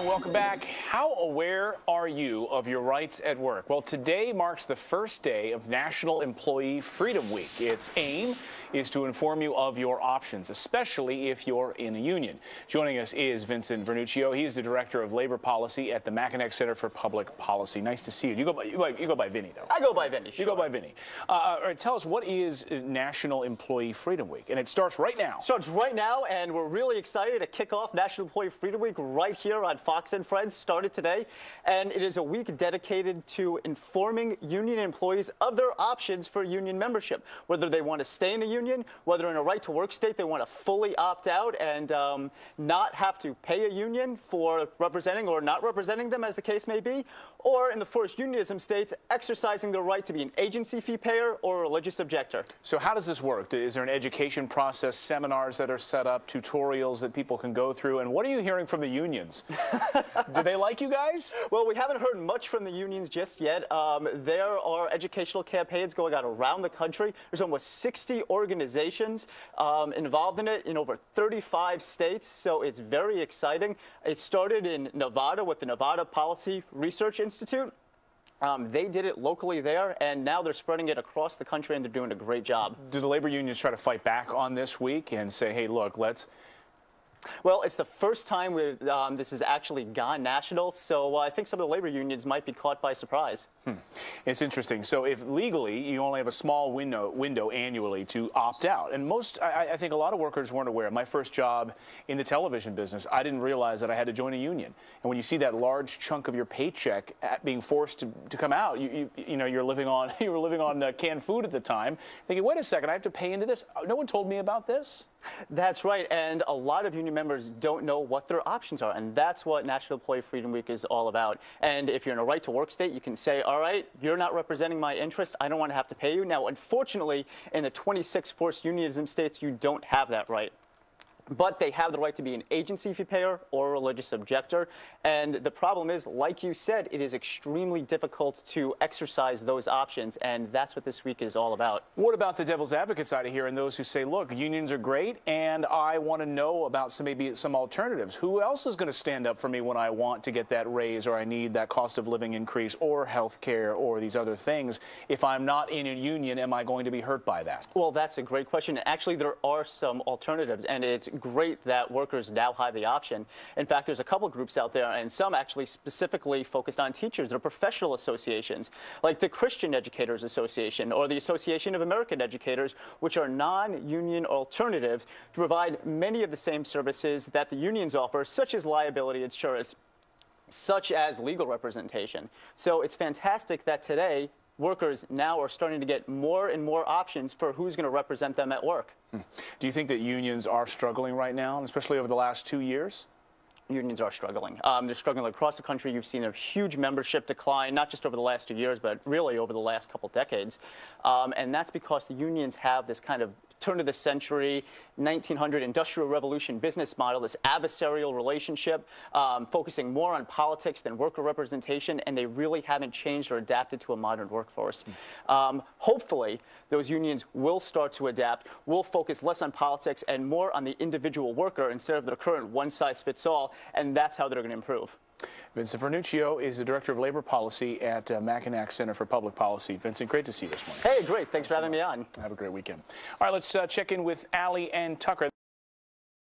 and welcome back. How aware are you of your rights at work? Well, today marks the first day of National Employee Freedom Week. Its aim is to inform you of your options, especially if you're in a union. Joining us is Vincent Vernuccio. He is the Director of Labor Policy at the Mackinac Center for Public Policy. Nice to see you. You go by Vinny, though. I go by Vinny. Sure. You go by Vinny. All right, tell us, what is National Employee Freedom Week? And it starts right now. Starts right now, and we're really excited to kick off National Employee Freedom Week right here on Fox and Friends. Started today, and it is a week dedicated to informing union employees of their options for union membership, whether they want to stay in a union, whether in a right-to-work state they want to fully opt out and not have to pay a union for representing or not representing them, as the case may be, or in the forced unionism states, exercising their right to be an agency fee payer or a religious objector. So how does this work? Is there an education process, seminars that are set up, tutorials that people can go through? And what are you hearing from the unions? Do they like you guys? Well, we haven't heard much from the unions just yet. There are educational campaigns going on around the country. There's almost 60 organizations involved in it in over 35 states, so it's very exciting. It started in Nevada with the Nevada Policy Research Institute. They did it locally there, and now they're spreading it across the country, and they're doing a great job. Do the labor unions try to fight back on this week and say, hey, look, let's... Well, it's the first time this has actually gone national, so I think some of the labor unions might be caught by surprise. It's interesting. So if legally you only have a small window annually to opt out, and I think a lot of workers weren't aware. My first job in the television business, I didn't realize that I had to join a union. And when you see that large chunk of your paycheck being forced to come out, you're living on canned food at the time, thinking, wait a second, I have to pay into this. No one told me about this. That's right, and a lot of union members don't know what their options are, and that's what National Employee Freedom Week is all about. And if you're in a right-to-work state, you can say, all right, you're not representing my interest, I don't want to have to pay you. Now, unfortunately, in the 26 forced unionism states, you don't have that right. But they have the right to be an agency fee payer or a religious objector. And the problem is, like you said, it is extremely difficult to exercise those options, and that's what this week is all about. What about the devil's advocate side of here and those who say, look, unions are great, and I want to know about maybe some alternatives? Who else is going to stand up for me when I want to get that raise, or I need that cost of living increase, or health care, or these other things? If I'm not in a union, am I going to be hurt by that? Well, that's a great question. Actually, there are some alternatives, and it's great that workers now have the option. In fact, there's a couple groups out there, and some actually specifically focused on teachers. They're professional associations, like the Christian Educators Association or the Association of American Educators, which are non-union alternatives to provide many of the same services that the unions offer, such as liability insurance, such as legal representation. So it's fantastic that today workers now are starting to get more and more options for who's going to represent them at work. Do you think that unions are struggling right now, especially over the last 2 years? Unions are struggling. They're struggling across the country. You've seen a huge membership decline, not just over the last 2 years, but really over the last couple decades. And that's because the unions have this kind of turn of the century, 1900 Industrial Revolution business model, this adversarial relationship, focusing more on politics than worker representation, and they really haven't changed or adapted to a modern workforce. Hopefully, those unions will start to adapt, will focus less on politics and more on the individual worker instead of the current one-size-fits-all, and that's how they're going to improve. Vincent Vernuccio is the Director of Labor Policy at Mackinac Center for Public Policy. Vincent, great to see you this morning. Hey, great. Thanks for having me on. Have a great weekend. All right, let's check in with Allie and Tucker.